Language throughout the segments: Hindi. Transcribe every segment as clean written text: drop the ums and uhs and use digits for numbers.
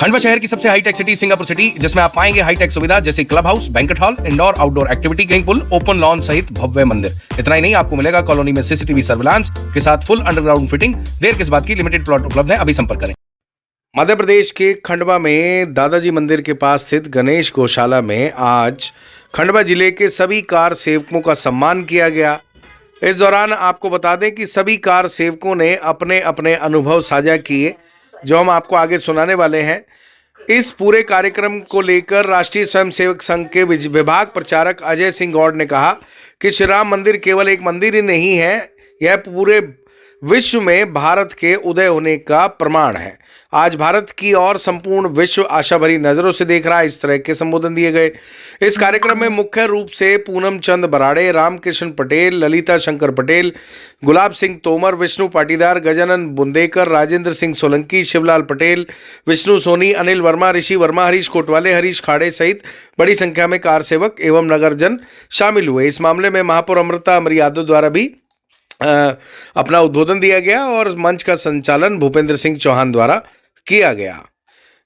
खंडवा शहर की सबसे हाईटेक सिटी सिंगापुर सिटी, जिसमें आप पाएंगे हाईटेक सुविधा जैसे club house, banquet hall, indoor outdoor activity swimming pool, open lawn सहित भव्य मंदिर। इतना ही नहीं, आपको मिलेगा कॉलोनी में सीसीटीवी सर्विलांस के साथ फुल अंडरग्राउंड फिटिंग। देर किस बात की, लिमिटेड प्लॉट उपलब्ध है, अभी संपर्क करें। मध्य प्रदेश के खंडवा में दादाजी मंदिर के पास स्थित गणेश गौशाला में आज खंडवा जिले के सभी कार सेवकों का सम्मान किया गया। इस दौरान आपको बता दें कि सभी कार सेवकों ने अपने अपने अनुभव साझा किए, जो हम आपको आगे सुनाने वाले हैं। इस पूरे कार्यक्रम को लेकर राष्ट्रीय स्वयंसेवक संघ के विभाग प्रचारक अजय सिंह गौड़ ने कहा कि श्री राम मंदिर केवल एक मंदिर ही नहीं है, यह पूरे विश्व में भारत के उदय होने का प्रमाण है। आज भारत की और संपूर्ण विश्व आशा भरी नजरों से देख रहा है। इस तरह के संबोधन दिए गए। इस कार्यक्रम में मुख्य रूप से पूनम चंद बराड़े, रामकृष्ण पटेल, ललिता शंकर पटेल, गुलाब सिंह तोमर, विष्णु पाटीदार, गजानन बुंदेकर, राजेंद्र सिंह सोलंकी, शिवलाल पटेल, विष्णु सोनी, अनिल वर्मा, ऋषि वर्मा, हरीश कोटवाले, हरीश खाड़े सहित बड़ी संख्या में कार सेवक एवं नगरजन शामिल हुए। इस मामले में महापौर अमृता अमर यादव द्वारा भी अपना उद्बोधन दिया गया और मंच का संचालन भूपेंद्र सिंह चौहान द्वारा किया गया।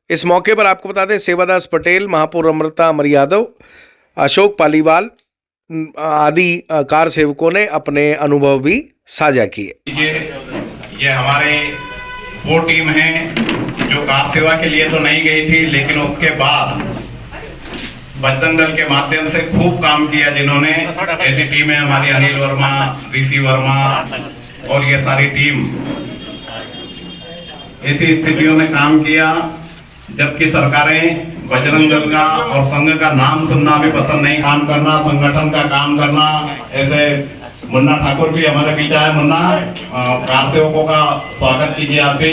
इस मौके पर आपको बता दें, सेवादास पटेल, महापौर अमृता अमर यादव, अशोक पालीवाल आदि कार सेवकों ने अपने अनुभव भी साझा किए। ये हमारे वो टीम है जो कार सेवा के लिए तो नहीं गई थी, लेकिन उसके बाद बजरंग दल के माध्यम से खूब काम किया, जिन्होंने ऐसी टीमें हमारी अनिल वर्मा, ऋषि वर्मा और ये सारी टीम ऐसी स्थितियों में काम किया जबकि सरकारें बजरंग दल का और संघ का नाम सुनना भी पसंद नहीं, काम करना, संगठन का काम करना। ऐसे मुन्ना ठाकुर भी हमारे बीच आए। मुन्ना, कार सेवकों का स्वागत कीजिए आप भी।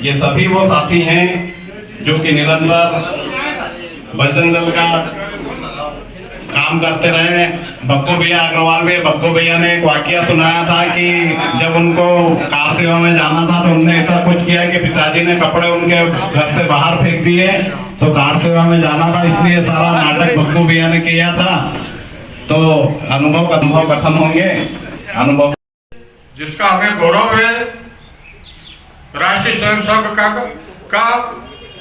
ये सभी वो साथी हैं जो कि निरंतर बजरंग दल का काम करते रहे। बक्को भैया अग्रवाल भी, बक्को भैया ने एक वाकया सुनाया था कि जब उनको कार सेवा में जाना था तो उन्होंने ऐसा कुछ किया कि पिताजी ने कपड़े उनके घर से बाहर फेंक दिए, तो कार सेवा में जाना था, इसलिए सारा नाटक बक्को भैया ने किया था। तो अनुभव कथन होंगे, अनुभव जिसका हमें गौरव है, राष्ट्रीय स्वयंसेवक का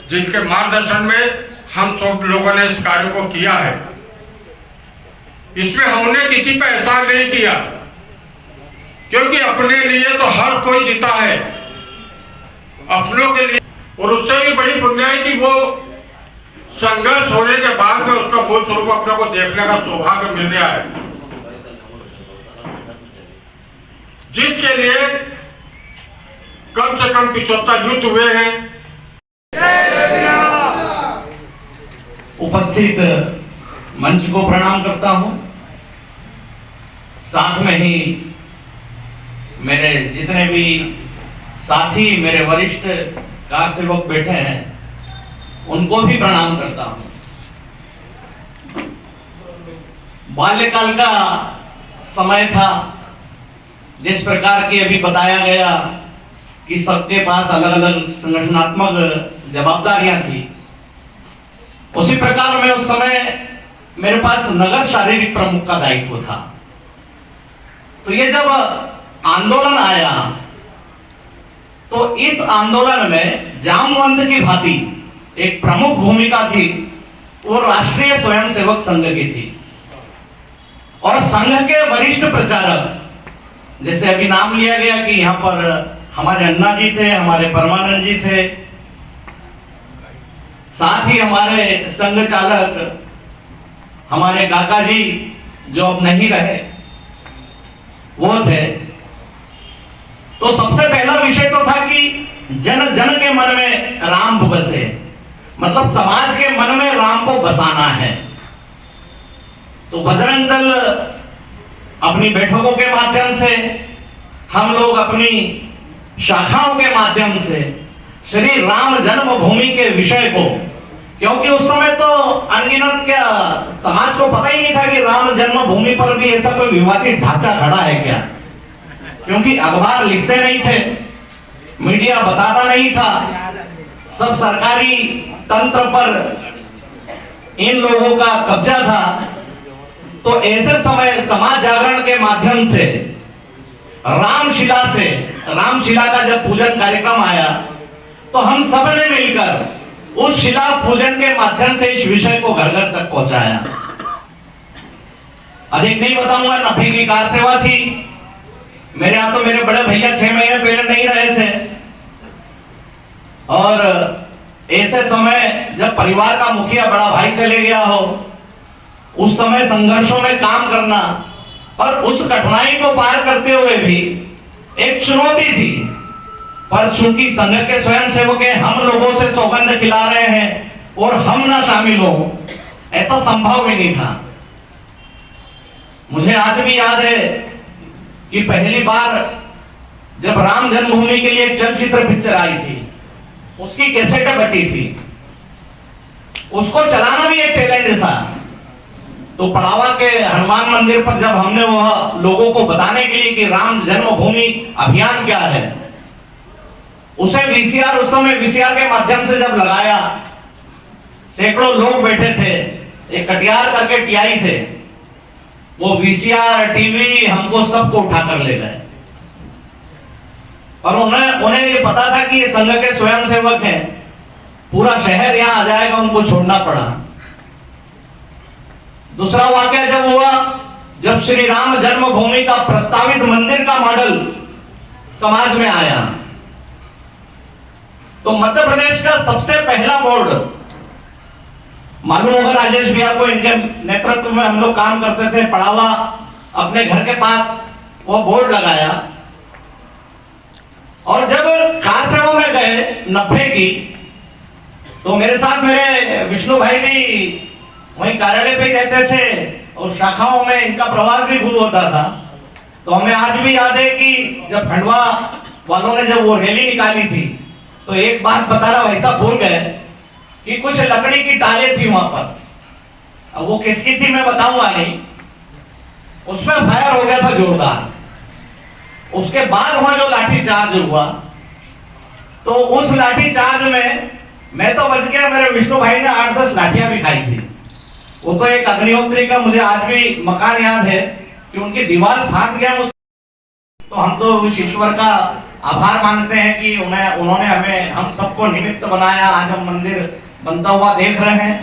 जिनके मार्गदर्शन में हम सब लोगों ने इस कार्य को किया है। इसमें हमने किसी पर एहसान नहीं किया, क्योंकि अपने लिए तो हर कोई जीता है, अपनों के लिए। और उससे भी बड़ी पुण्य है कि वो संघर्ष होने के बाद में उसका मूल स्वरूप अपने को देखने का सौभाग्य मिल रहा है, जिसके लिए कम से कम 75 युद्ध हुए हैं। उपस्थित मंच को प्रणाम करता हूं, साथ में ही मेरे जितने भी साथी, मेरे वरिष्ठ कार सेवक बैठे हैं, उनको भी प्रणाम करता हूं। बाल्यकाल का समय था, जिस प्रकार की अभी बताया गया कि सबके पास अलग अलग संगठनात्मक जवाबदारियां थी, उसी प्रकार में उस समय मेरे पास नगर शारीरिक प्रमुख का दायित्व था। तो ये जब आंदोलन आया तो इस आंदोलन में जामवंत की भांति एक प्रमुख भूमिका थी, वो राष्ट्रीय स्वयंसेवक संघ की थी। और संघ के वरिष्ठ प्रचारक, जैसे अभी नाम लिया गया कि यहाँ पर हमारे अन्ना जी थे, हमारे परमानंद जी थे, साथ ही हमारे संघ चालक हमारे काका जी जो अब नहीं रहे वो थे। तो सबसे पहला विषय तो था कि जन जन के मन में राम बसे, मतलब समाज के मन में राम को बसाना है। तो बजरंग दल अपनी बैठकों के माध्यम से, हम लोग अपनी शाखाओं के माध्यम से श्री राम जन्मभूमि के विषय को, क्योंकि उस समय तो अनगिनत क्या समाज को पता ही नहीं था कि राम जन्मभूमि पर भी ऐसा कोई विवादित ढांचा खड़ा है क्या, क्योंकि अखबार लिखते नहीं थे, मीडिया बताता नहीं था, सब सरकारी तंत्र पर इन लोगों का कब्जा था। तो ऐसे समय समाज जागरण के माध्यम से रामशिला का जब पूजन कार्यक्रम आया तो हम सब ने मिलकर उस शिला पूजन के माध्यम से इस विषय को घर घर तक पहुंचाया। अधिक नहीं बताऊंगा, 90 की कार सेवा थी। मेरे यहां तो मेरे बड़े भैया 6 महीने पहले नहीं रहे थे, और ऐसे समय जब परिवार का मुखिया बड़ा भाई चले गया हो, उस समय संघर्षों में काम करना और उस कठिनाई को पार करते हुए भी एक चुनौती थी। पर चूंकि संघ के स्वयंसेवक हम लोगों से सौगंध खिला रहे हैं और हम ना शामिल हो, ऐसा संभव भी नहीं था। मुझे आज भी याद है कि पहली बार जब राम जन्मभूमि के लिए एक चलचित्र पिक्चर आई थी, उसकी कैसेटें बटी थी, उसको चलाना भी एक चैलेंज था। तो पड़ावा के हनुमान मंदिर पर जब हमने वह लोगों को बताने के लिए कि राम जन्मभूमि अभियान क्या है, उसे वीसीआर, उस समय वीसीआर के माध्यम से जब लगाया, सैकड़ों लोग बैठे थे, एक कटियार करके टीआई थे, वो वीसीआर टीवी हमको सबको उठाकर ले गए। और उन्हें ये पता था कि ये संघ के स्वयंसेवक हैं, पूरा शहर यहां आ जाएगा, उनको छोड़ना पड़ा। दूसरा वाकया जब हुआ, जब श्री राम जन्मभूमि का प्रस्तावित मंदिर का मॉडल समाज में आया, तो मध्य प्रदेश का सबसे पहला बोर्ड, मालूम होगा राजेश भैया को, इनके नेतृत्व में हम लोग काम करते थे, पड़ावा अपने घर के पास वो बोर्ड लगाया। और जब कार सेवा में गए 90 की, तो मेरे साथ मेरे विष्णु भाई भी वहीं कार्यालय पे ही रहते थे और शाखाओं में इनका प्रवास भी खूब होता था। तो हमें आज भी याद है कि जब खंडवा वालों ने जब वो रैली निकाली थी, तो एक बात बताना वैसा भूल गए कि कुछ लकड़ी की टालें थी वहां पर। अब वो किसकी थी मैं बताऊंगा नहीं, उसमें फायर हो गया था जोरदार। उसके बाद वहां जो लाठी चार्ज हुआ, तो उस लाठी चार्ज में मैं तो बच गया, मेरे विष्णु भाई ने 8-10 लाठियां भी खाई थी। वो तो एक अग्निहोत्री का मुझे आज भी मकान याद है कि उनकी दीवार फाट गया। तो हम तो उस ईश्वर का आभार मानते हैं कि उन्होंने हमें, हम सबको निमित्त बनाया। आज हम मंदिर बनता हुआ देख रहे हैं।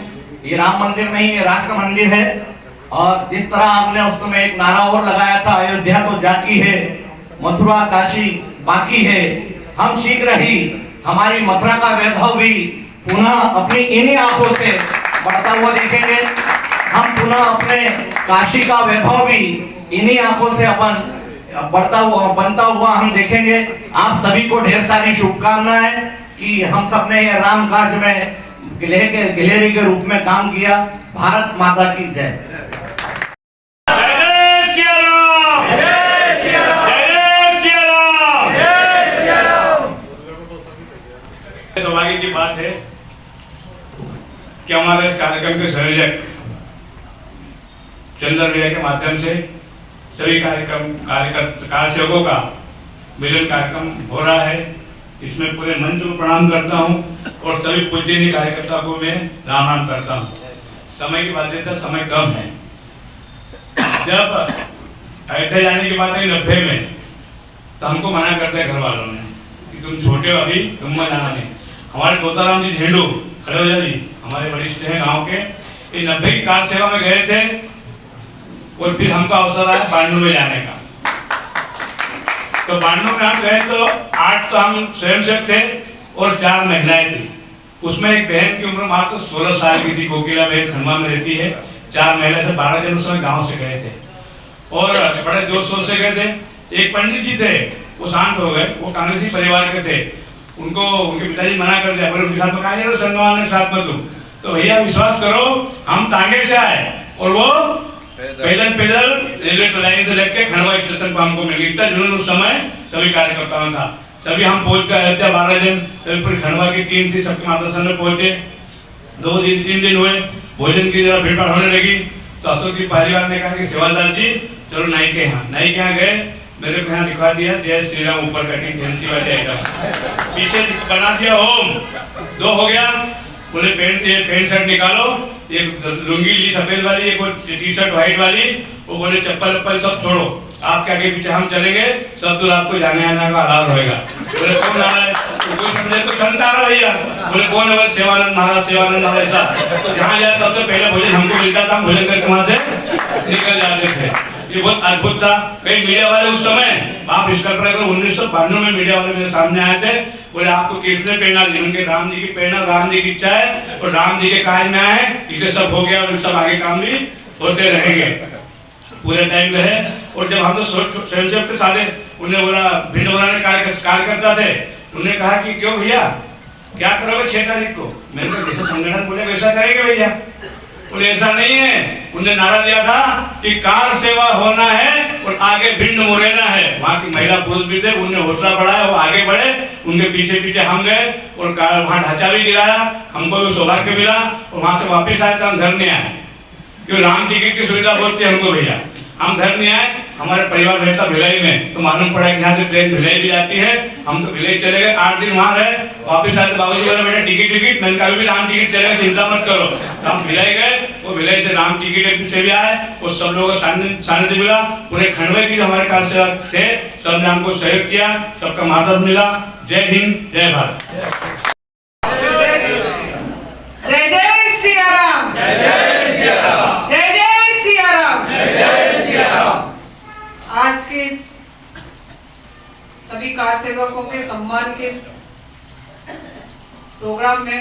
ये राम मंदिर नहीं, ये राष्ट्र मंदिर है। और जिस तरह आपने उस समय एक नारा और लगाया था, अयोध्या तो जाती है, मथुरा काशी बाकी है, हम शीघ्र ही हमारी मथुरा का वैभव भी पुनः अपनी इन्हीं आंखों से बढ़ता हुआ देखेंगे। हम पुनः अपने काशी का वैभव भी इन्हीं आंखों से अपन बढ़ता हुआ बनता हुआ हम देखेंगे। आप सभी को ढेर सारी शुभकामनाएं कि हम सब ने ये राम काज में गिलेरी के रूप में काम किया। भारत माता की जय। सौभाग्य की बात है कि हमारे इस कार्यक्रम के संयोजक चंदन भैया के माध्यम से सभी कार्यसेवकों का मिलन कार्यक्रम हो रहा है। इसमें पूरे मंच को प्रणाम करता हूं और सभी पूजनीय कार्यकर्ता को मैं राम राम करता हूं। समय की बाध्यता, समय कम है। जब अयोध्या जाने की बात आई 90 में, तो हमको मना करते हैं घर वालों ने कि तुम छोटे हो अभी, तुम मत जाना नहीं। हमारे तोताराम जी झेंडू खड़ोजा जी हमारे वरिष्ठ हैं गांव के, ये 90 की कार सेवा में गए थे और फिर हमको अवसर आया बांडू में जाने का। तो बांडू में हम गए तो 8 तो हम स्वयंसेवक थे और 4 महिलाएं थी। उसमें एक बहन की उम्र मात्र 16 साल की थी, कोकिला बहन खंडवा में रहती है। 4 महिला से 12 जन उस समय गाँव से गए थे और बड़े जोश से गए थे। एक पंडित जी थे, वो शांत हो गए, वो कांग्रेसी परिवार के थे। उनको उनके पिताजी मना कर दिया, बोले उनके साथ में कहा संगवान के साथ में तुम। तो भैया विश्वास करो, हम तांगे से आए और वो पैदल रेलवे लाइन से लेकर खंडवा स्टेशन पर हमको मिल गई। जुनून उस समय सभी कार्यकर्ताओं था। सभी हम पहुंच गए अयोध्या, 12 जन सभी पूरी खंडवा की टीम थी, सबके मार्गदर्शन में पहुंचे। 2 दिन 3 दिन हुए, भोजन की जरा भीड़ भाड़ होने लगी। तो अशोक जी परिवार ने कहा कि सेवादार जी चलो नाई के यहाँ गए। मेरे को यहाँ लिखवा दिया जय श्री राम, ऊपर कटिंग फैंसी वाले आइटम, पीछे बना दिया ओम। 2 हो गया। बोले पैंट शर्ट निकालो, एक लुंगी ली सफेद वाली, एक टी शर्ट व्हाइट वाली। वो बोले चप्पल सब छोड़ो आपके आगे पीछे हम चलेंगे, सब दूर आपको जाने आने का अलाव रहेगा। बोले कौन आ रहा है? तो कोई समझे कोई संत आ रहा है भैया। बोले कौन है? बोले सेवानंद महाराज ऐसा। जहाँ जाए सबसे पहले भोजन हमको मिलता था, हम भोजन करके वहाँ से निकल जाते थे। ये बहुत अद्भुत था। कई मीडिया वाले उस समय, आप इस कल्पना करो 1992 में मीडिया वाले मेरे सामने आए थे, बोले आपको किसने प्रेरणा दी? उनके राम जी की प्रेरणा, राम जी की इच्छा है और राम जी के कार्य में आए, इसलिए सब हो गया और सब आगे काम भी होते रहेंगे पूरे टाइम रहे। और जब हम तो स्वयंसेवक थे सारे, उन्हें बोला भिंड बनाने कार्यकर्ता थे, उन्होंने कहा कि क्यों भैया क्या करोगे 6 तारीख को? मैंने कहा जैसे संगठन बोले वैसा करेंगे भैया। बोले ऐसा नहीं है, उन्होंने नारा दिया था कि कार सेवा होना है और आगे भिंड मुरैना है। वहाँ की महिला पुरुष भी थे, उन्होंने हौसला बढ़ाया, वो आगे बढ़े, उनके पीछे पीछे हम गए और वहाँ ढांचा भी गिराया, हमको भी सौभाग्य मिला और वहाँ से वापिस आए तो हम घर नहीं आए, क्योंकि राम टिकट की सुविधा बहुत थी हमको भैया। हम घर नहीं आए, हमारे परिवार रहता भिलाई में, तो मालूम पड़ा कि यहाँ से ट्रेन भिलाई भी जाती है। हम तो भिलाई चले गए, 8 दिन वहाँ रहे, वापिस आए तो बाबूजी बोले बेटा टिकट मैंने कहा भी राम टिकट चलेगा, चिंता मत करो। तो हम भिलाई गए, वो भिलाई से राम टिकट से भी आए और सब लोगों को सानिध्य मिला। पूरे खंडवे की जो हमारे कार्यसेवक थे, सबने हमको सहयोग किया, सबका मदद मिला। जय हिंद, जय भारत। जय जय सिया राम। जय जय सिया राम। जय जय सिया राम। जय जय सिया राम। आज के इस सभी कार सेवकों के सम्मान के प्रोग्राम में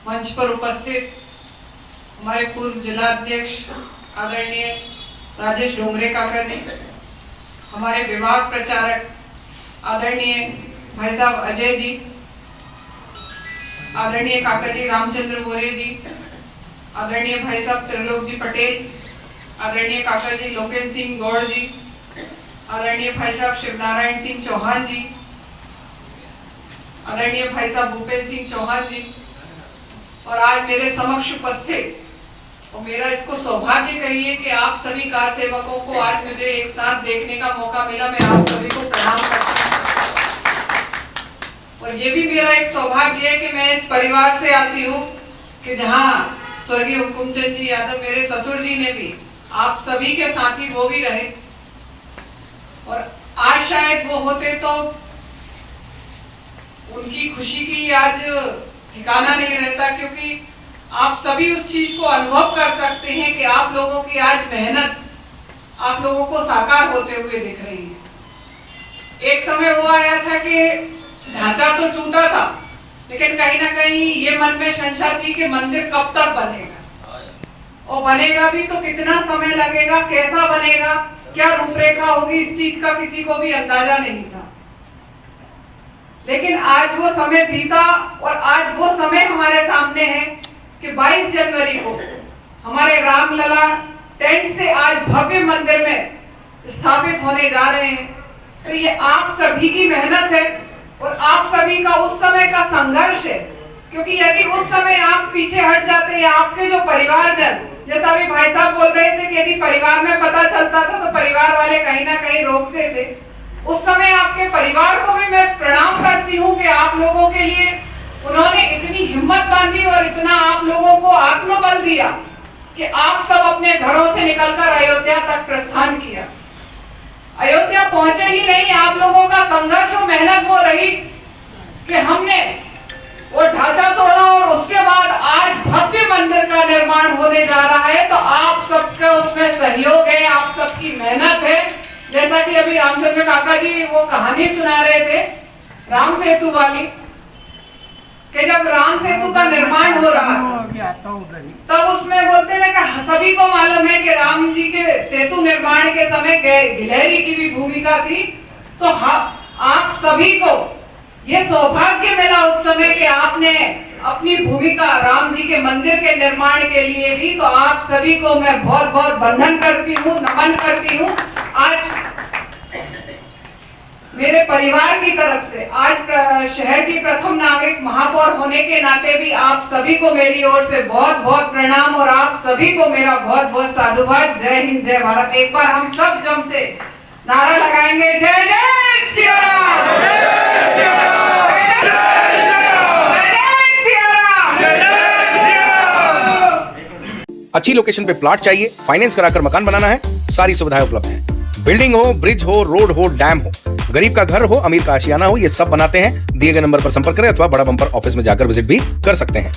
मंच पर उपस्थित हमारे पूर्व जिला अध्यक्ष आदरणीय राजेश डोंगरे काका जी, हमारे विभाग प्रचारक आदरणीय भाई साहब अजय जी, आदरणीय काका जी रामचंद्र मोरे जी, आदरणीय भाई साहब त्रिलोक जी पटेल, आदरणीय काका जी लोकेश सिंह गौड़ जी, आदरणीय भाई साहब शिवनारायण सिंह चौहान जी, आदरणीय भाई साहब भूपेंद्र सिंह चौहान जी, और आज मेरे समक्ष उपस्थित, और मेरा इसको सौभाग्य कहिए कि आप सभी कार सेवकों को आज मुझे एक साथ देखने का मौका मिला। मैं आप सभी को प्रणाम करती हूँ। और ये भी मेरा एक सौभाग्य है कि मैं इस परिवार से आती हूँ कि जहाँ स्वर्गीय हुकुमचंद जी यादव मेरे ससुर जी ने भी आप सभी के साथी वो भी रहे, और आज शायद वो होते तो उनकी खुशी की आज ठिकाना नहीं रहता, क्योंकि आप सभी उस चीज को अनुभव कर सकते हैं कि आप लोगों की आज मेहनत आप लोगों को साकार होते हुए दिख रही है। एक समय वो आया था कि ढांचा तो टूटा था, लेकिन कहीं ना कहीं ये मन में शंका थी कि मंदिर कब तक बनेगा, और बनेगा भी तो कितना समय लगेगा, कैसा बनेगा, क्या रूपरेखा होगी, इस चीज का किसी को भी अंदाजा नहीं था। लेकिन आज वो समय बीता और आज वो समय हमारे सामने है कि 22 जनवरी को हमारे रामलला टेंट से आज भव्य मंदिर में स्थापित होने जा रहे हैं। तो ये आप सभी की मेहनत है और आप सभी का उस समय का संघर्ष है, क्योंकि यदि उस समय आप पीछे हट जाते या आपके जो परिवारजन, जैसा अभी भाई साहब बोल रहे थे कि यदि परिवार में पता चलता था तो परिवार वाले कहीं ना कहीं रोकते थे, उस समय आपके परिवार को भी मैं प्रणाम करती हूँ कि आप लोगों के लिए उन्होंने इतनी हिम्मत बांधी और इतना आप लोगों को आत्मबल दिया कि आप सब अपने घरों से निकलकर अयोध्या तक प्रस्थान किया। अयोध्या पहुंचे ही नहीं, आप लोगों का संघर्ष और मेहनत वो रही कि हमने वो ढांचा तोड़ा और उसके बाद आज भव्य मंदिर का निर्माण होने जा रहा है। तो आप सबका उसमें सहयोग है, आप सबकी मेहनत है। जैसा कि अभी रामचंद्र काका जी वो कहानी सुना रहे थे राम सेतु वाली, कि जब राम सेतु का निर्माण हो रहा था तब उसमें बोलते हैं कि सभी को मालूम है कि राम जी के सेतु निर्माण के समय गिलहरी की भी भूमिका थी। तो आप सभी को ये सौभाग्य मिला उस समय कि आपने अपनी भूमिका राम जी के मंदिर के निर्माण के लिए दी। तो आप सभी को मैं बहुत बहुत वंदन करती हूँ, नमन करती हूँ। आज मेरे परिवार की तरफ से आज शहर की प्रथम नागरिक महापौर होने के नाते भी आप सभी को मेरी ओर से बहुत बहुत प्रणाम और आप सभी को मेरा बहुत बहुत साधुवाद। जय हिंद, जय भारत। एक बार हम सब जम से नारा लगाएंगे, जय जय सिया राम, जय जय सिया राम, जय जय सिया राम, जय जय सिया राम। अच्छी लोकेशन पे प्लॉट चाहिए, फाइनेंस कराकर मकान बनाना है, सारी सुविधाएं उपलब्ध हैं। बिल्डिंग हो, ब्रिज हो, रोड हो, डैम हो, गरीब का घर हो, अमीर का आशियाना हो, ये सब बनाते हैं। दिए गए नंबर पर संपर्क करें अथवा बड़ा बम्पर ऑफिस में जाकर विजिट भी कर सकते हैं।